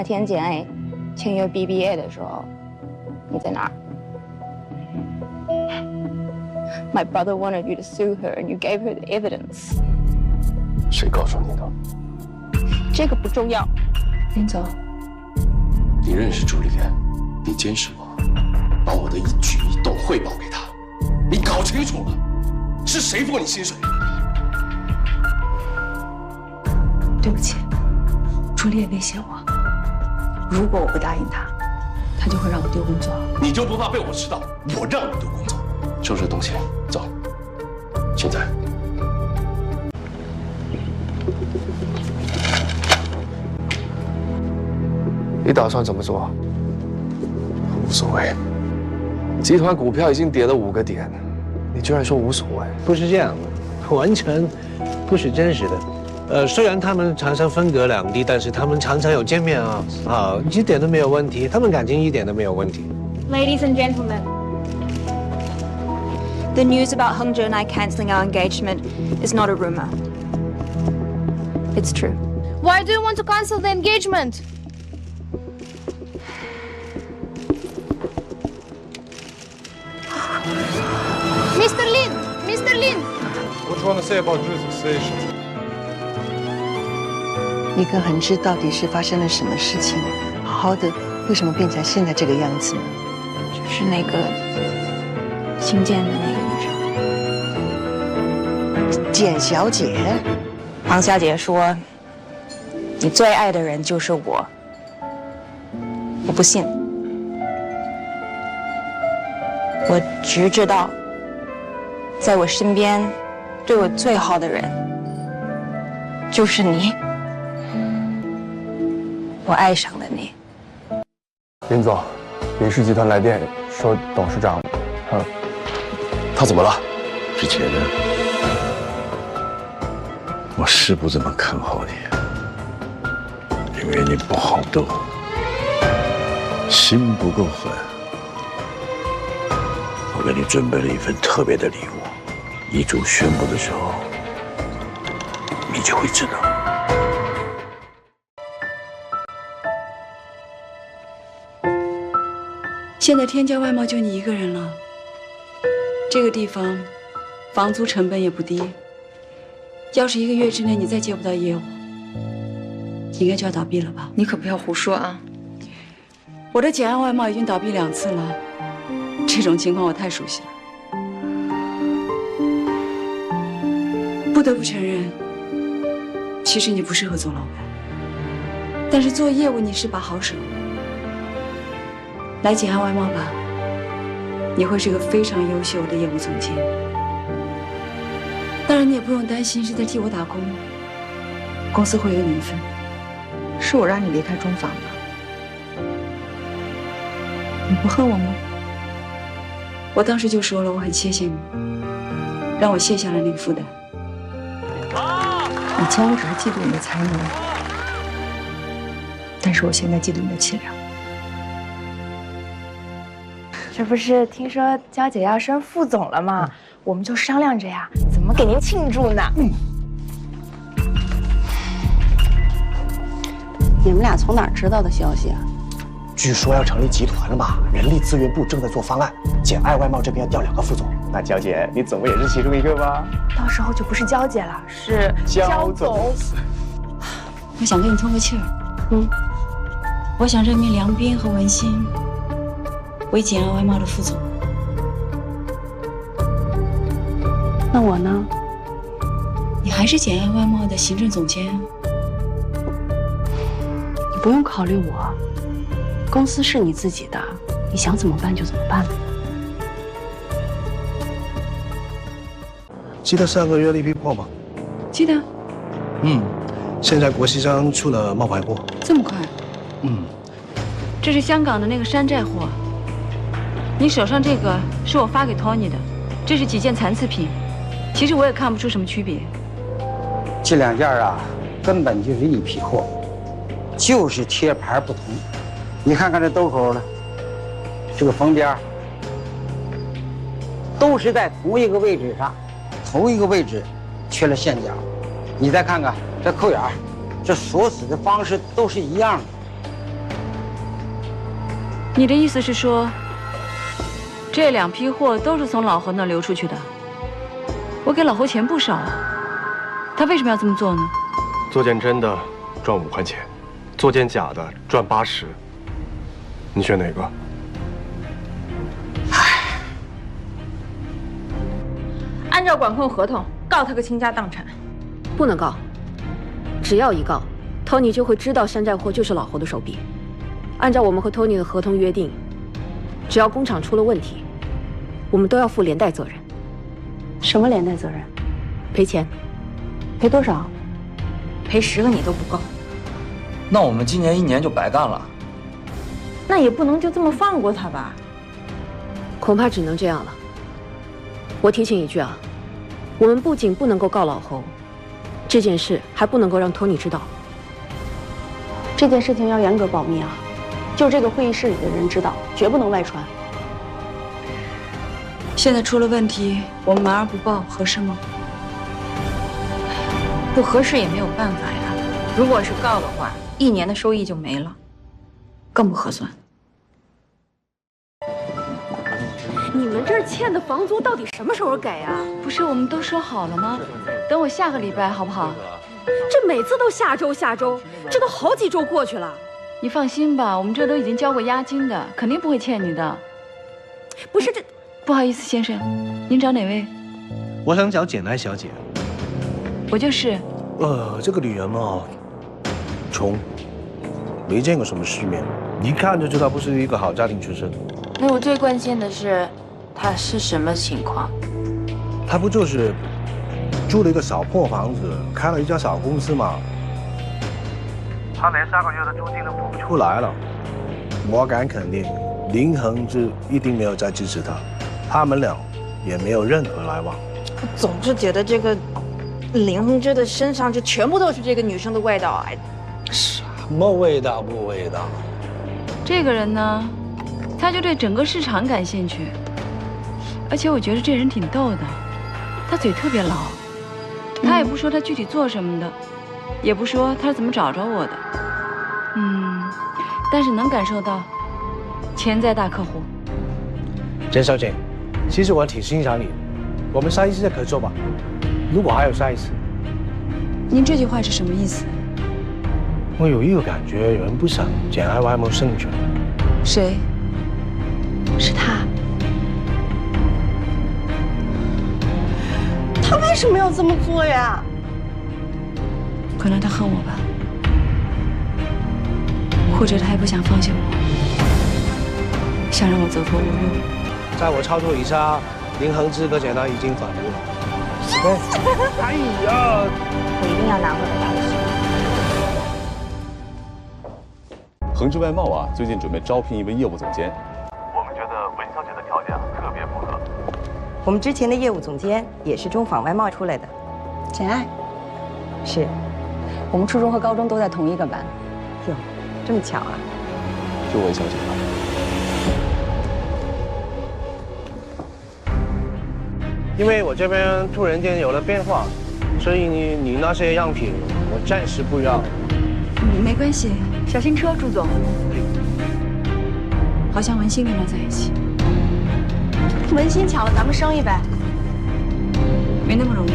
那天简 A 签约 BBA 的时候，你在哪儿 ？My brother wanted you to sue her, and you gave her the evidence. 谁告诉你的？这个不重要。林总，你认识朱丽莲，你监视我，把我的一举一动汇报给她，你搞清楚了，是谁付你薪水？对不起，朱丽叶威胁我，如果我不答应他，他就会让我丢工作。你就不怕被我知道我让你丢工作？收拾东西，走。现在。你打算怎么做？无所谓。集团股票已经跌了5个点，你居然说无所谓？不是这样的，完全不是真实的。虽然他们常常分隔两地，但是他们常常有见面啊，一点都没有问题，他们感情一点都没有问题。Ladies and gentlemen, the news about Hangzhou and I canceling our engagement is not a rumor. It's true. Why do you want to cancel the engagement? Mr. Lin! Mr. Lin! What do you want to say about Drew's accusation? 李克恒知到底是发生了什么事情？好好的，为什么变成现在这个样子呢？就是那个新建的那个女生，简小姐，黄小姐说：“你最爱的人就是我。”我不信，我只知道，在我身边对我最好的人就是你。我爱上了你。林总，林氏集团来电说董事长，他怎么了？之前呢，我是不怎么看好你，因为你不好斗，心不够狠。我给你准备了一份特别的礼物，遗嘱宣布的时候，你就会知道。现在天骄外贸就你一个人了，这个地方房租成本也不低，要是1个月之内你再接不到业务，应该就要倒闭了吧？你可不要胡说啊！我的简爱外贸已经倒闭2次了，这种情况我太熟悉了。不得不承认，其实你不适合做老板，但是做业务你是把好手。来简爱外贸吧，你会是个非常优秀的业务总监。当然，你也不用担心是在替我打工，公司会有你一份。是我让你离开中纺的，你不恨我吗？我当时就说了，我很谢谢你，让我卸下了那个负担。以前我只是嫉妒你的才能，但是我现在嫉妒你的气量。这不是听说娇姐要升副总了吗？我们就商量着呀，怎么给您庆祝呢？你们俩从哪儿知道的消息啊？据说要成立集团了嘛，人力资源部正在做方案，简爱外贸这边要调2个副总。那娇姐，你总不也是其中一个吧？到时候就不是娇姐了，是焦总。我想跟你通个气儿，我想任命梁斌和文心为简爱外贸的副总。那我呢？你还是简爱外贸的行政总监。你不用考虑我，公司是你自己的，你想怎么办就怎么办。记得上个月的一批货吗？记得。现在国际商出了冒牌货。这么快？这是香港的那个山寨货。你手上这个是我发给 Tony 的，这是几件残次品，其实我也看不出什么区别。这2件啊，根本就是一批货，就是贴牌不同。你看看这兜口了，这个缝边都是在同一个位置上，同一个位置缺了线脚。你再看看这扣眼，这锁死的方式都是一样的。你的意思是说，这2批货都是从老侯那流出去的？我给老侯钱不少啊，他为什么要这么做呢？做件真的赚5块钱，做件假的赚80，你选哪个？按照管控合同告他个倾家荡产，不能告，只要一告，Tony 就会知道山寨货就是老侯的手笔。按照我们和 Tony 的合同约定，只要工厂出了问题，我们都要负连带责任。什么连带责任？赔钱。赔多少？赔10个你都不够。那我们今年1年就白干了。那也不能就这么放过他吧？恐怕只能这样了。我提醒一句啊，我们不仅不能够告老侯，这件事还不能够让托尼知道。这件事情要严格保密啊，就这个会议室里的人知道，绝不能外传。现在出了问题，我们瞒而不报，合适吗？不合适也没有办法呀。如果是告的话，1年的收益就没了，更不合算。你们这儿欠的房租到底什么时候给啊？不是我们都说好了吗？等我下个礼拜好不好？这每次都下周，这都好几周过去了。你放心吧，我们这都已经交过押金的，肯定不会欠你的。不是这，不好意思，先生，您找哪位？我想找简爱小姐。我就是。这个女人嘛，穷，没见过什么世面，一看就知道不是一个好家庭出身。那我最关心的是，她是什么情况？她不就是住了一个小破房子，开了一家小公司嘛？她连3个月的租金都付不出来了。我敢肯定，林恒志一定没有在支持她，他们俩也没有任何来往。我总是觉得这个林恒志的身上就全部都是这个女生的味道，哎，什么味道不味道？这个人呢？他就对整个市场感兴趣，而且我觉得这人挺逗的，他嘴特别牢，他也不说他具体做什么的，也不说他是怎么找着我的，但是能感受到潜在大客户。简小姐，其实我挺欣赏你的，我们下一次再合作吧。如果还有下一次。您这句话是什么意思？我有一个感觉，有人不想简爱外貌胜券。谁？是他。他为什么要这么做呀？可能他恨我吧，或者他也不想放下我，想让我走投无路。在我操作以下，林恒志和简爱已经反目了。哎呀！我一定要拿回来他的心。恒志外贸啊，最近准备招聘一位业务总监。我们觉得文小姐的条件特别符合。我们之前的业务总监也是中纺外贸出来的，简爱。是，我们初中和高中都在同一个班。哟，这么巧啊！就文小姐吧。因为我这边突然间有了变化，所以你那些样品我暂时不要。没关系，小心车，朱总。好像文心跟他在一起。文心抢了咱们生意呗？没那么容易。